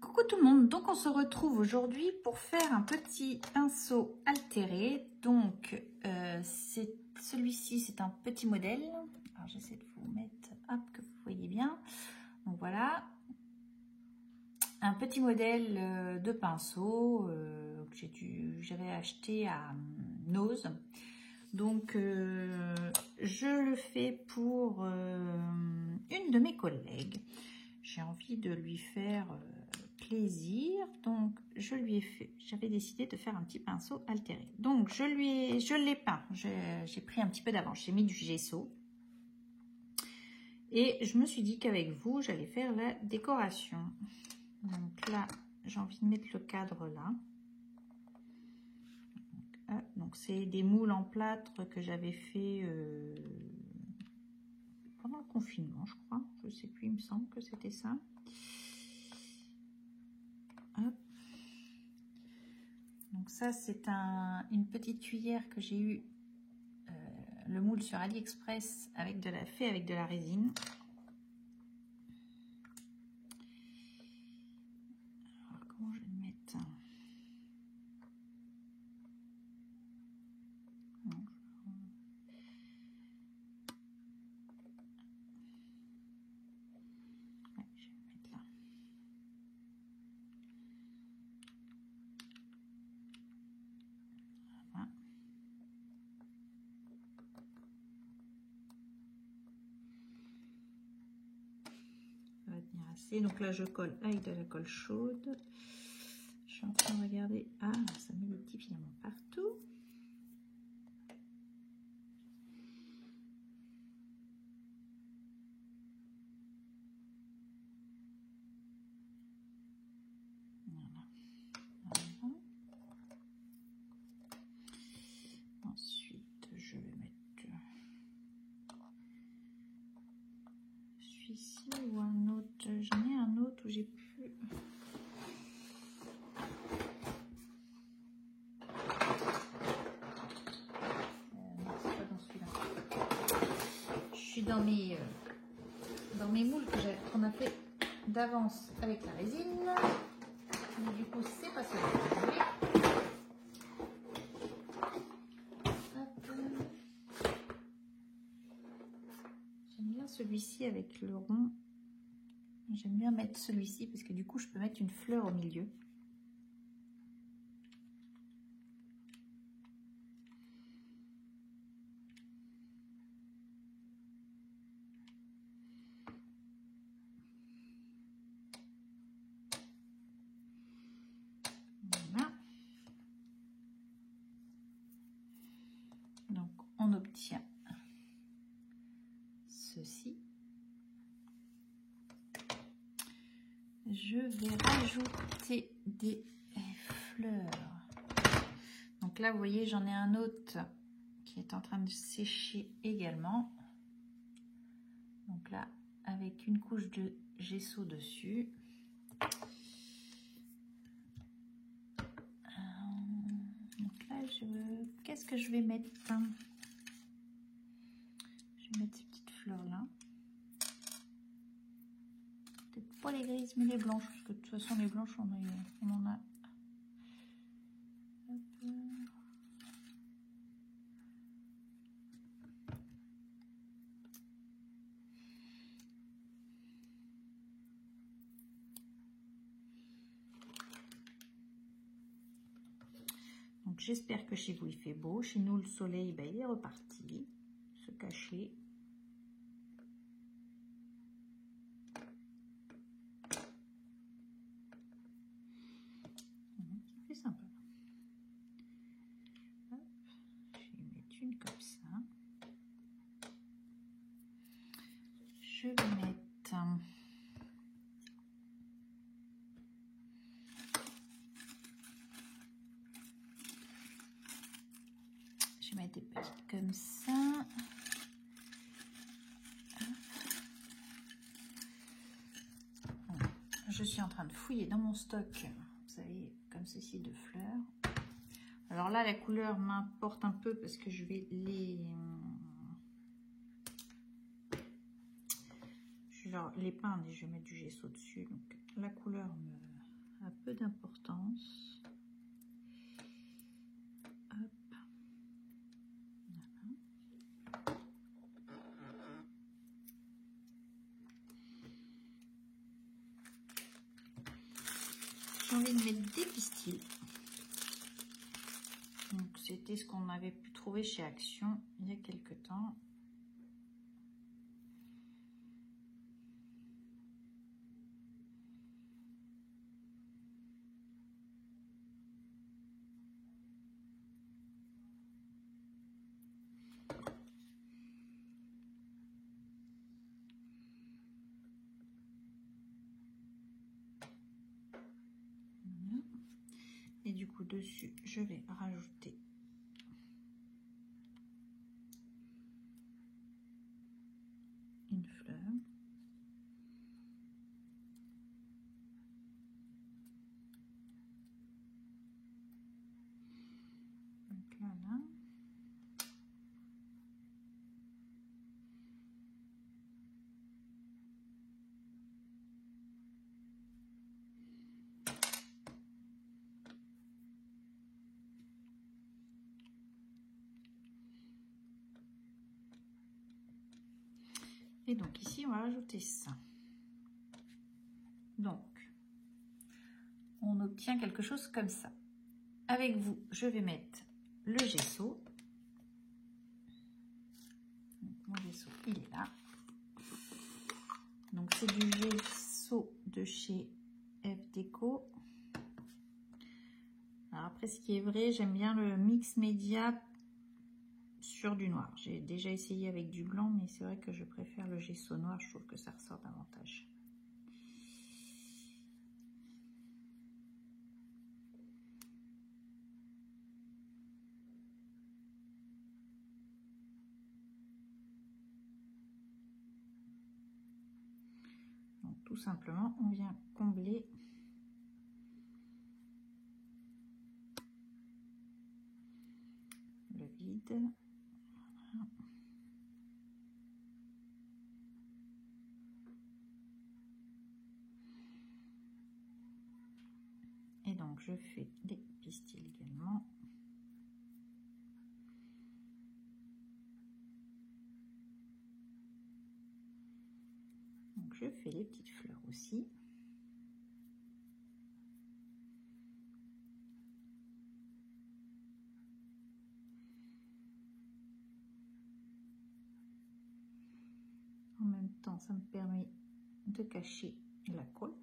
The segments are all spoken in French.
Coucou tout le monde, donc on se retrouve aujourd'hui pour faire un petit pinceau altéré. Donc celui-ci c'est un petit modèle. Alors j'essaie de vous mettre, hop, que vous voyez bien. Donc voilà, un petit modèle de pinceau que j'avais acheté à Nose. Donc je le fais pour une de mes collègues. J'ai envie de lui faire plaisir, donc j'avais décidé de faire un petit pinceau altéré. Donc je l'ai peint, j'ai pris un petit peu d'avance, j'ai mis du gesso et je me suis dit qu'avec vous j'allais faire la décoration. Donc là j'ai envie de mettre le cadre là. Donc c'est des moules en plâtre que j'avais fait pendant le confinement, je crois, je sais plus, il me semble que c'était ça. Hop. Donc ça c'est une petite cuillère que j'ai eu le moule sur AliExpress avec de la résine. Alors comment je vais le mettre? Non, ouais, je vais le mettre là. Voilà. Ça va tenir assez. Donc là je colle avec de la colle chaude. Je suis en train de regarder. Ah, ça met des petits filaments partout. Voilà. Voilà. Ensuite, je vais mettre celui-ci ou un autre. J'en ai un autre où j'ai plus. Je suis dans mes moules qu'on a fait d'avance avec la résine. Mais du coup, c'est pas celui-là. J'aime bien celui-ci avec le rond. J'aime bien mettre celui-ci parce que du coup, je peux mettre une fleur au milieu. Voilà. Donc, on obtient ceci. Je vais rajouter des fleurs. Donc là, vous voyez, j'en ai un autre qui est en train de sécher également. Donc là, avec une couche de gesso dessus. Donc là, qu'est-ce que je vais mettre? Je vais mettre ces petites fleurs là. Peut-être pas les grises, mais les blanches, parce que de toute façon, les blanches, on en a. Donc j'espère que chez vous il fait beau. Chez nous le soleil il est reparti, se cacher. C'est sympa. Hop, je vais mettre une comme ça. Je vais mettre des petites comme ça. Je suis en train de fouiller dans mon stock, vous savez, comme ceci, de fleurs. Alors là, la couleur m'importe un peu parce que je vais les peindre et je vais mettre du gesso dessus. Donc la couleur a peu d'importance. Hop. Voilà. J'ai envie de mettre des pistils. Donc c'était ce qu'on avait pu trouver chez Action il y a quelque temps. Voilà. Et du coup dessus je vais rajouter une fleur. Donc voilà. Et donc ici, on va rajouter ça. Donc, on obtient quelque chose comme ça. Avec vous, je vais mettre le gesso. Donc, mon gesso, il est là. Donc, c'est du gesso de chez F Déco. Alors après, ce qui est vrai, j'aime bien le mix média sur du noir. J'ai déjà essayé avec du blanc, mais c'est vrai que je préfère le gesso noir. Je trouve que ça ressort davantage. Donc tout simplement, on vient combler le vide. Voilà. Et donc je fais des pistils également. Donc je fais les petites fleurs aussi. En même temps, ça me permet de cacher la colle.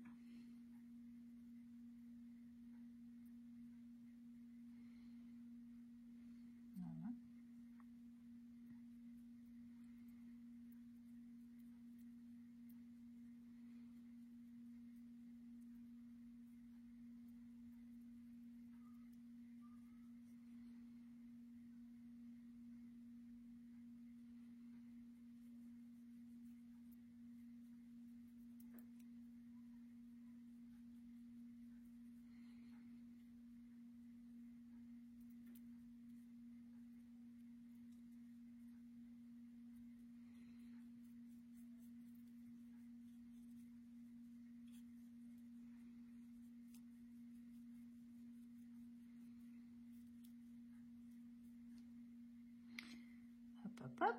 Voilà. Hop, hop, hop.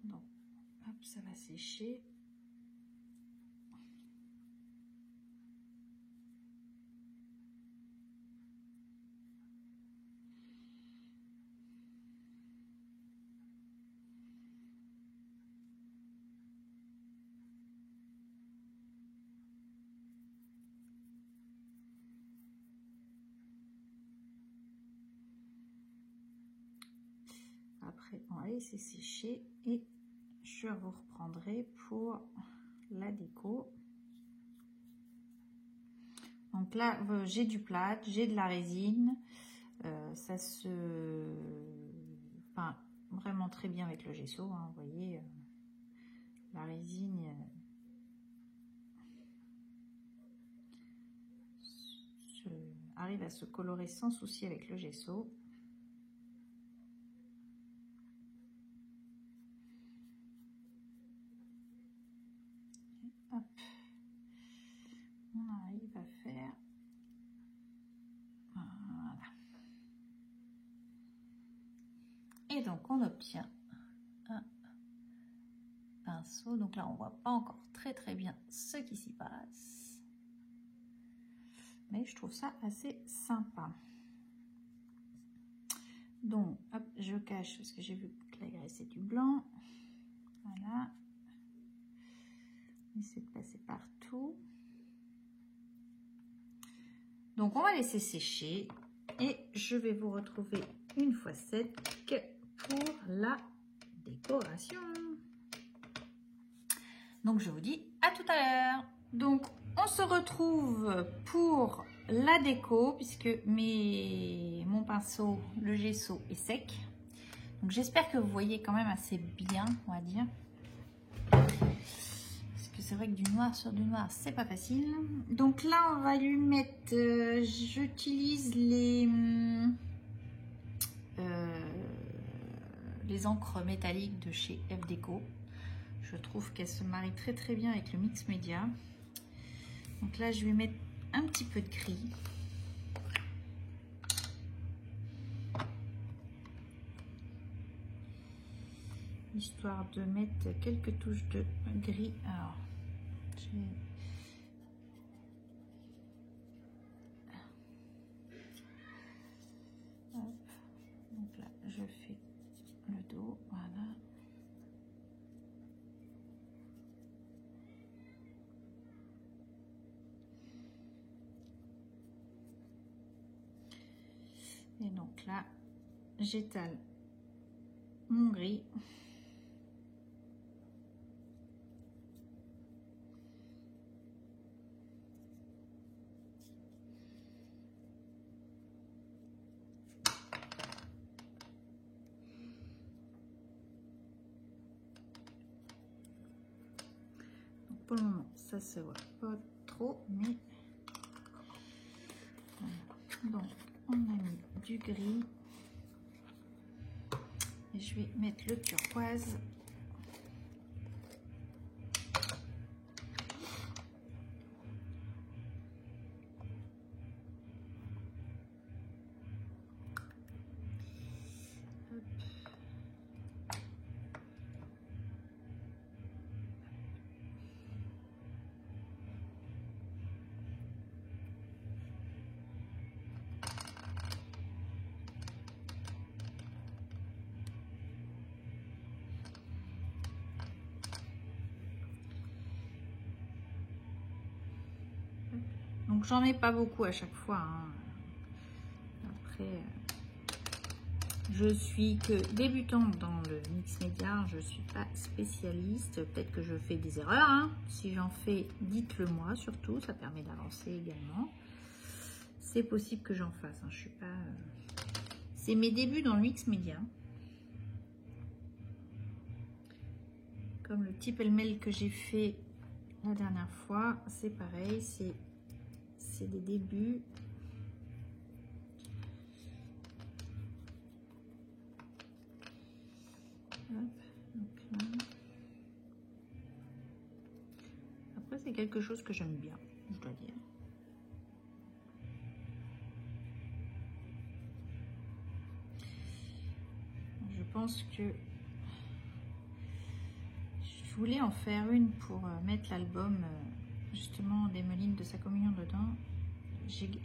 Donc, hop, ça va sécher. Après, on va laisser sécher et je vous reprendrai pour la déco. là, j'ai du plâtre, j'ai de la résine. Ça se... Enfin, vraiment très bien avec le gesso, hein, vous voyez. La résine... arrive à se colorer sans souci avec le gesso. Hop. On arrive à faire... Voilà. Et donc on obtient un pinceau. Donc là on voit pas encore très bien ce qui s'y passe. Mais je trouve ça assez sympa. Donc, hop, je cache parce que j'ai vu que la graisse est du blanc. Voilà. Essayer de passer partout. Donc, on va laisser sécher et je vais vous retrouver une fois sec pour la décoration. Donc, je vous dis à tout à l'heure. Donc, on se retrouve pour la déco puisque mon pinceau, le gesso est sec. Donc, j'espère que vous voyez quand même assez bien, on va dire. Parce que c'est vrai que du noir sur du noir, c'est pas facile. Donc là, on va lui mettre... j'utilise les encres métalliques de chez F-Déco. Je trouve qu'elles se marient très bien avec le mix média. Donc là, je vais mettre un petit peu de gris. Histoire de mettre quelques touches de gris. Alors, donc là, je fais le dos, voilà. Et donc là, j'étale mon gris. Donc pour le moment, ça se voit pas trop, mais voilà. Donc on a mis du gris. Et je vais mettre le turquoise. Donc j'en mets pas beaucoup à chaque fois, hein. Après, je suis que débutante dans le mix média, je suis pas spécialiste. Peut-être que je fais des erreurs, hein. Si j'en fais, dites-le moi surtout, ça permet d'avancer également. C'est possible que j'en fasse, hein. Je suis pas. C'est mes débuts dans le mix média. Comme le petit pêle-mêle que j'ai fait la dernière fois, c'est pareil, c'est des débuts. Hop, donc là. Après, c'est quelque chose que j'aime bien, je dois dire. Je pense que je voulais en faire une pour mettre l'album justement des Melines de sa communion dedans.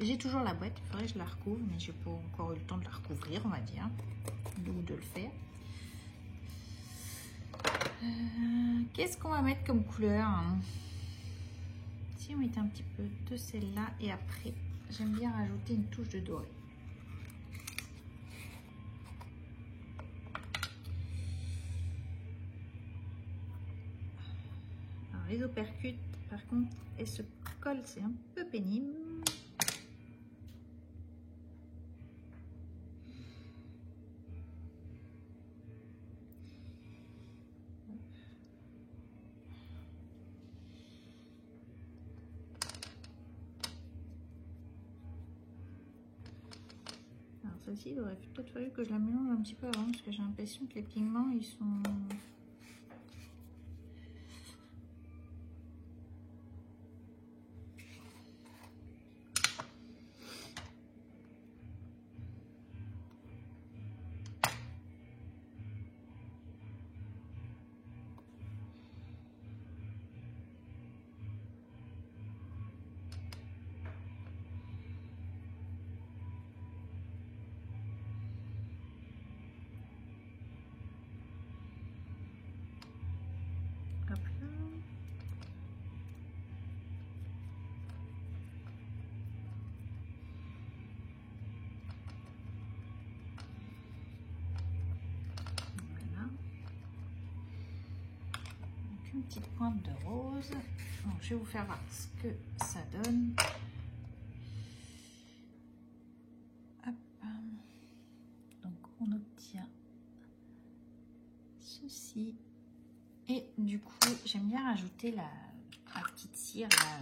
J'ai toujours la boîte, il faudrait que je la recouvre, mais j'ai pas encore eu le temps de la recouvrir, on va dire, ou de le faire. Qu'est-ce qu'on va mettre comme couleur, hein? Si on mettait un petit peu de celle-là, et après, j'aime bien rajouter une touche de doré. Alors, les opercutes, par contre, elles se collent, c'est un peu pénible. celle-ci, il aurait peut-être fallu que je la mélange un petit peu avant parce que j'ai l'impression que les pigments ils sont... Hop là. Voilà. Donc une petite pointe de rose. Donc, je vais vous faire voir ce que ça donne. Hop. Donc on obtient ceci. Et du coup, j'aime bien rajouter la petite cire, la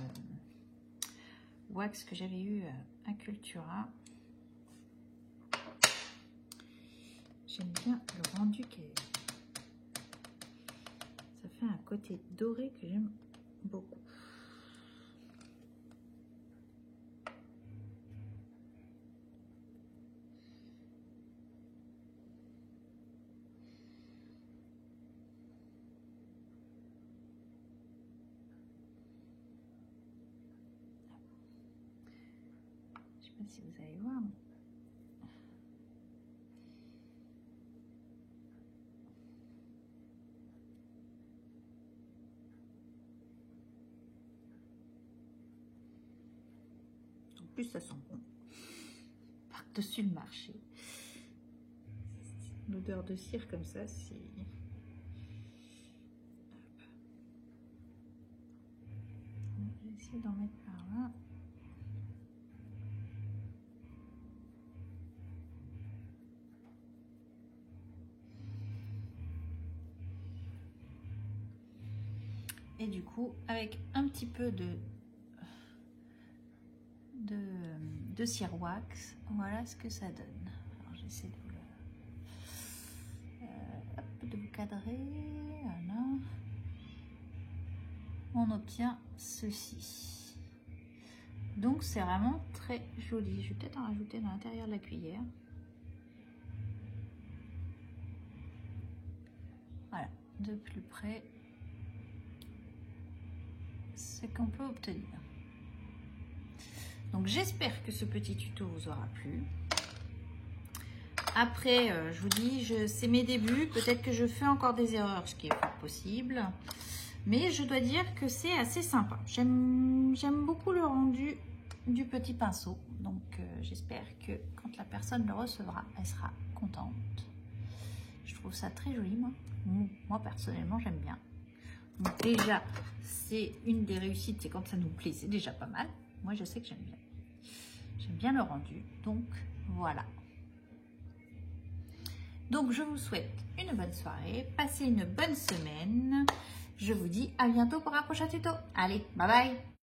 wax que j'avais eu à Cultura. J'aime bien le rendu qui est... Ça fait un côté doré que j'aime beaucoup. Je sais pas si vous allez voir. En plus, ça sent bon. Par-dessus le marché. L'odeur de cire comme ça, c'est... Je vais essayer d'en mettre par là. Et du coup, avec un petit peu de cire wax, voilà ce que ça donne. Alors j'essaie de vous cadrer. Voilà. On obtient ceci. Donc c'est vraiment très joli. Je vais peut-être en rajouter dans l'intérieur de la cuillère. Voilà, de plus près, ce qu'on peut obtenir. Donc j'espère que ce petit tuto vous aura plu. Après, je vous dis, c'est mes débuts. Peut-être que je fais encore des erreurs, ce qui est pas possible. Mais je dois dire que c'est assez sympa. J'aime beaucoup le rendu du petit pinceau. Donc j'espère que quand la personne le recevra, elle sera contente. Je trouve ça très joli, moi. Moi, personnellement, j'aime bien. Donc déjà, c'est une des réussites, c'est quand ça nous plaît, c'est déjà pas mal. Moi, je sais que j'aime bien. J'aime bien le rendu. Donc, voilà. Donc, je vous souhaite une bonne soirée. Passez une bonne semaine. Je vous dis à bientôt pour un prochain tuto. Allez, bye bye!